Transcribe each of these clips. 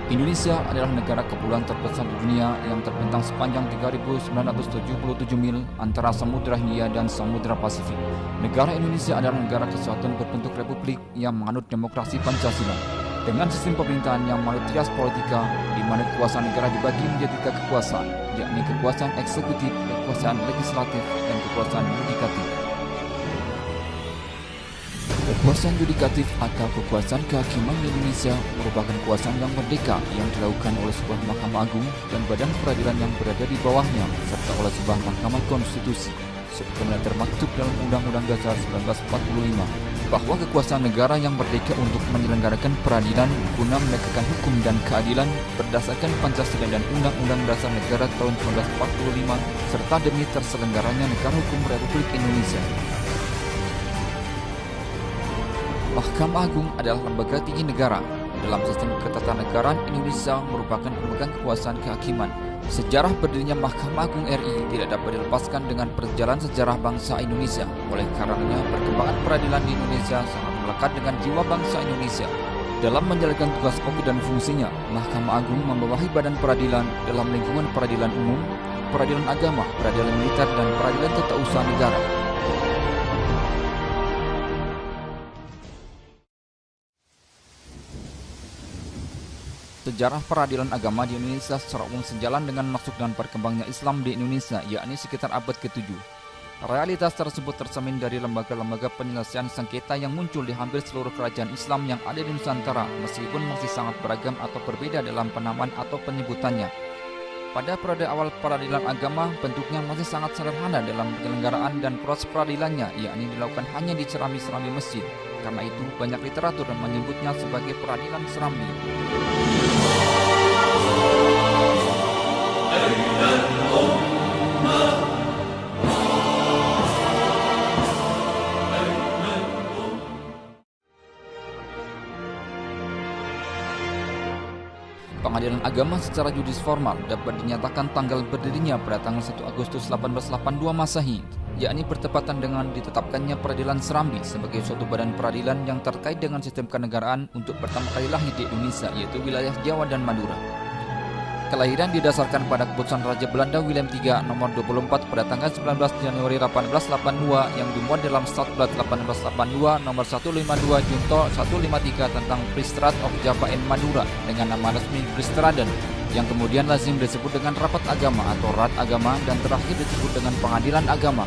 Indonesia adalah negara kepulauan terbesar di dunia yang terbentang sepanjang 3.977 mil antara Samudra Hindia dan Samudra Pasifik. Negara Indonesia adalah negara kesatuan berbentuk republik yang menganut demokrasi Pancasila. Dengan sistem pemerintahan yang menganut trias politika, di mana kekuasaan negara dibagi menjadi tiga kekuasaan, yakni kekuasaan eksekutif, kekuasaan legislatif, dan kekuasaan yudikatif. Kekuasaan yudikatif atau kekuasaan kehakiman di Indonesia merupakan kekuasaan yang merdeka yang dilakukan oleh sebuah Mahkamah Agung dan badan peradilan yang berada di bawahnya, serta oleh sebuah Mahkamah Konstitusi, sebagaimana termaktub dalam Undang-Undang Dasar 1945, bahwa kekuasaan negara yang merdeka untuk menyelenggarakan peradilan guna menegakkan hukum dan keadilan berdasarkan Pancasila dan Undang-Undang Dasar Negara tahun 1945, serta demi terselenggaranya negara hukum Republik Indonesia. Mahkamah Agung adalah lembaga tinggi negara. Dalam sistem ketatanegaraan Indonesia merupakan pemegang kekuasaan kehakiman. Sejarah berdirinya Mahkamah Agung RI tidak dapat dilepaskan dengan perjalanan sejarah bangsa Indonesia. Oleh karenanya, perkembangan peradilan di Indonesia sangat melekat dengan jiwa bangsa Indonesia. Dalam menjalankan tugas pokok dan fungsinya, Mahkamah Agung membawahi badan peradilan dalam lingkungan peradilan umum, peradilan agama, peradilan militer, dan peradilan tata usaha negara. Sejarah peradilan agama di Indonesia secara umum sejalan dengan masuk dan berkembangnya Islam di Indonesia, yakni sekitar abad ke-7. Realitas tersebut tercermin dari lembaga-lembaga penyelesaian sengketa yang muncul di hampir seluruh kerajaan Islam yang ada di Nusantara, meskipun masih sangat beragam atau berbeda dalam penamaan atau penyebutannya. Pada periode awal peradilan agama, bentuknya masih sangat sederhana dalam penyelenggaraan dan proses peradilannya, yakni dilakukan hanya di serambi-serambi masjid. Karena itu, banyak literatur menyebutnya sebagai peradilan serambi. Pengadilan agama secara judis formal dapat dinyatakan tanggal berdirinya pada tanggal 1 Agustus 1882 Masehi, yakni bertepatan dengan ditetapkannya peradilan serambi sebagai suatu badan peradilan yang terkait dengan sistem kenegaraan untuk pertama kali lahir di Indonesia, yaitu wilayah Jawa dan Madura. Kelahiran didasarkan pada keputusan Raja Belanda Willem III nomor 24 pada tanggal 19 Januari 1882 yang dimuat dalam Statblad 1882 nomor 152 Junto 153 tentang Priestrat of Java and Madura dengan nama resmi Priestraden, yang kemudian lazim disebut dengan Rapat Agama atau Rat Agama dan terakhir disebut dengan Pengadilan Agama.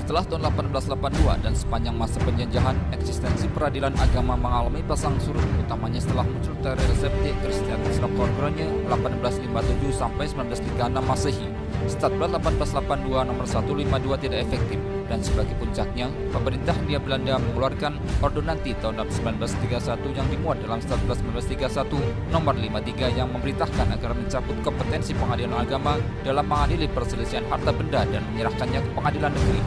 Setelah tahun 1882 dan sepanjang masa penjajahan, eksistensi peradilan agama mengalami pasang surut, utamanya setelah muncul teori resepsi Christianisme Korgronje 1857 sampai 1936 Masehi. Statblad 1882 nomor 152 tidak efektif, dan sebagai puncaknya, pemerintah Hindia Belanda mengeluarkan Ordonansi tahun 1931 yang dimuat dalam Statblad 1931 nomor 53 yang memerintahkan agar mencabut kompetensi pengadilan agama dalam mengadili perselisihan harta benda dan menyerahkannya ke pengadilan negeri.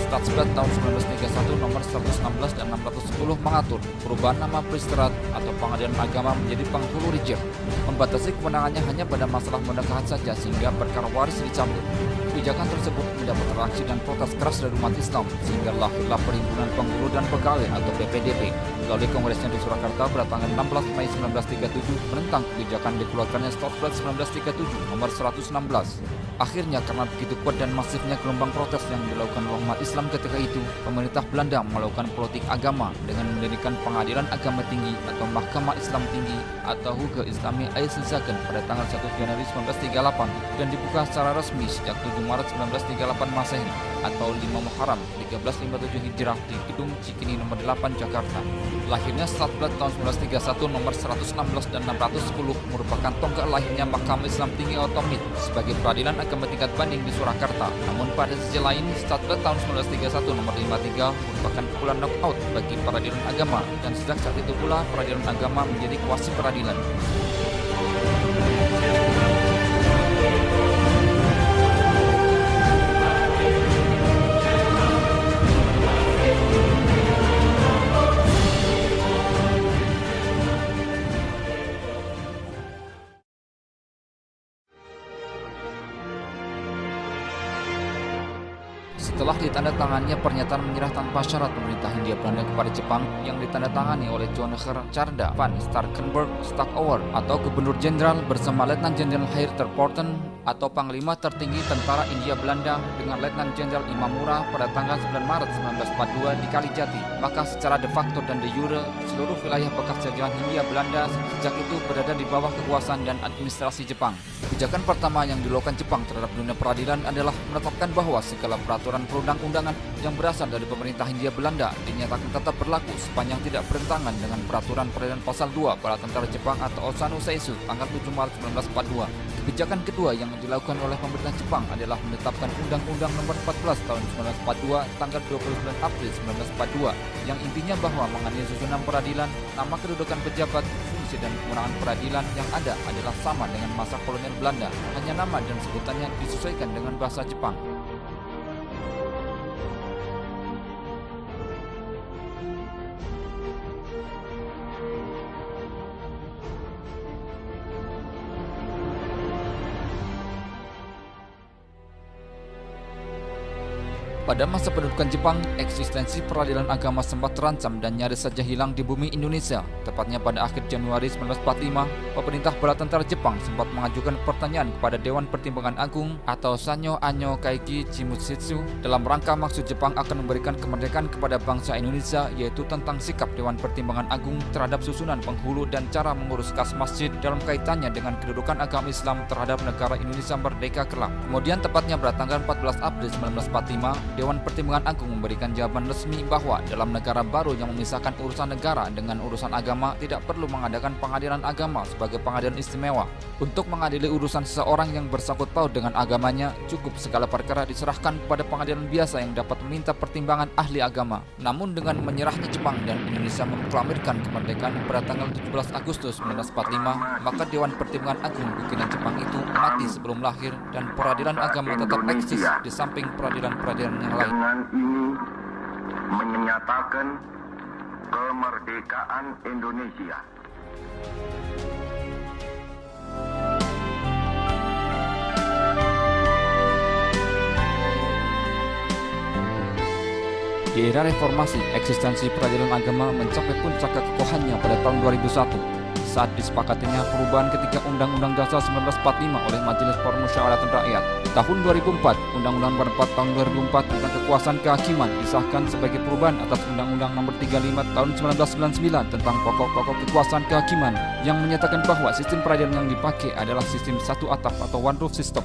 Statblad tahun 1931 nomor 116 dan 610 mengatur perubahan nama Priestrat atau pengadilan agama menjadi penghulu reject, membatasi kewenangannya hanya pada masalah pernikahan saja sehingga perkara waris dicabut. Kebijakan tersebut mendapat reaksi dan protes keras dari umat Islam sehingga lahirlah Perhimpunan Penghulu dan Pegawai atau PPDP melalui kongresnya di Surakarta pada tanggal 16 Mei 1937 menentang kebijakan dikeluarkannya Statblad 1937 nomor 116. Akhirnya karena begitu kuat dan masifnya gelombang protes yang dilakukan oleh umat Islam ketika itu, pemerintah Belanda melakukan politik agama dengan mendirikan Pengadilan Agama Tinggi atau Mahkamah Islam Tinggi atau Hoge Islami Eiszaken pada tanggal 1 Januari 1938 dan dibuka secara resmi sejak 7 Maret 1938 Masehi atau 5 Muharram 1357 Hijrah di Gedung Cikini nomor 8 Jakarta. Lahirnya Statblad tahun 1931 nomor 116 dan 610 merupakan tonggak lahirnya Mahkamah Islam Tinggi Otomit sebagai peradilan agama tingkat banding di Surakarta. Namun pada sisi lain, Statblad tahun 1931 nomor 53 merupakan pukulan knockout bagi peradilan agama, dan sejak saat itu pula peradilan agama menjadi kuasi peradilan. Setelah ditandatangannya pernyataan menyerah tanpa syarat pemerintah Hindia Belanda kepada Jepang yang ditandatangani oleh Johannes Tjarda van Starkenburg Stackower atau Gubernur Jenderal bersama Letnan Jenderal Heer ter Poorten atau Panglima Tertinggi Tentara Hindia Belanda dengan Letnan Jenderal Imamura pada tanggal 9 Maret 1942 di Kalijati, maka secara de facto dan de jure seluruh wilayah bekas jajahan Hindia Belanda sejak itu berada di bawah kekuasaan dan administrasi Jepang. Kebijakan pertama yang dilakukan Jepang terhadap dunia peradilan adalah menetapkan bahwa segala peraturan perundang-undangan yang berasal dari pemerintah Hindia Belanda dinyatakan tetap berlaku sepanjang tidak bertentangan dengan peraturan peradilan pasal 2 Bala Tentara Jepang atau Osamu Seissu tanggal 7 Maret 1942. Kebijakan kedua yang dilakukan oleh pemerintah Jepang adalah menetapkan Undang-Undang Nomor 14 Tahun 1942 tanggal 29 April 1942 yang intinya bahwa mengenai susunan peradilan, nama kedudukan pejabat, fungsi dan kewenangan peradilan yang ada adalah sama dengan masa kolonial Belanda, hanya nama dan sebutannya disesuaikan dengan bahasa Jepang. Pada masa pendudukan Jepang, eksistensi peradilan agama sempat terancam dan nyaris saja hilang di bumi Indonesia. Tepatnya pada akhir Januari 1945, pemerintah bala tentara Jepang sempat mengajukan pertanyaan kepada Dewan Pertimbangan Agung atau Sanyo Anyo Kaiki Chimushitsu dalam rangka maksud Jepang akan memberikan kemerdekaan kepada bangsa Indonesia, yaitu tentang sikap Dewan Pertimbangan Agung terhadap susunan penghulu dan cara mengurus kas masjid dalam kaitannya dengan kedudukan agama Islam terhadap negara Indonesia merdeka kelak. Kemudian tepatnya pada tanggal 14 April 1945, Dewan Pertimbangan Agung memberikan jawaban resmi bahwa dalam negara baru yang memisahkan urusan negara dengan urusan agama tidak perlu mengadakan pengadilan agama sebagai pengadilan istimewa. Untuk mengadili urusan seseorang yang bersangkut paut dengan agamanya, cukup segala perkara diserahkan kepada pengadilan biasa yang dapat meminta pertimbangan ahli agama. Namun dengan menyerahnya Jepang dan Indonesia memproklamirkan kemerdekaan pada tanggal 17 Agustus 1945, maka Dewan Pertimbangan Agung bikinan Jepang itu mati sebelum lahir dan peradilan agama tetap eksis di samping peradilan-peradilan yang lain. Dengan ini menyatakan kemerdekaan Indonesia. Di era reformasi, eksistensi peradilan agama mencapai puncak kekokohannya pada tahun 2001 saat disepakatinya perubahan ketika Undang-Undang Dasar 1945 oleh Majelis Permusyawaratan Rakyat. Tahun 2004, Undang-Undang Nomor 4 Tahun 2004 tentang kekuasaan kehakiman disahkan sebagai perubahan atas Undang-Undang Nomor 35 Tahun 1999 tentang pokok-pokok kekuasaan kehakiman yang menyatakan bahwa sistem peradilan yang dipakai adalah sistem satu atap atau one roof system.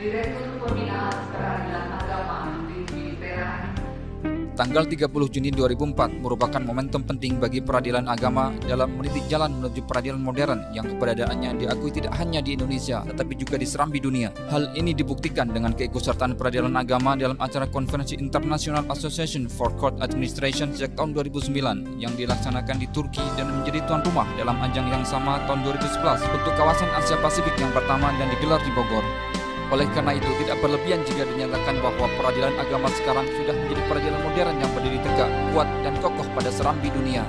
Direktur Pembinaan Peradilan Agama di Filipina. Tanggal 30 Juni 2004 merupakan momentum penting bagi peradilan agama dalam meniti jalan menuju peradilan modern yang keberadaannya diakui tidak hanya di Indonesia tetapi juga di serambi dunia. Hal ini dibuktikan dengan keikutsertaan peradilan agama dalam acara konferensi International Association for Court Administration sejak tahun 2009 yang dilaksanakan di Turki dan menjadi tuan rumah dalam ajang yang sama tahun 2011 untuk kawasan Asia Pasifik yang pertama dan digelar di Bogor. Oleh karena itu, tidak berlebihan jika dinyatakan bahwa peradilan agama sekarang sudah menjadi peradilan modern yang berdiri tegak, kuat, dan kokoh pada serambi dunia.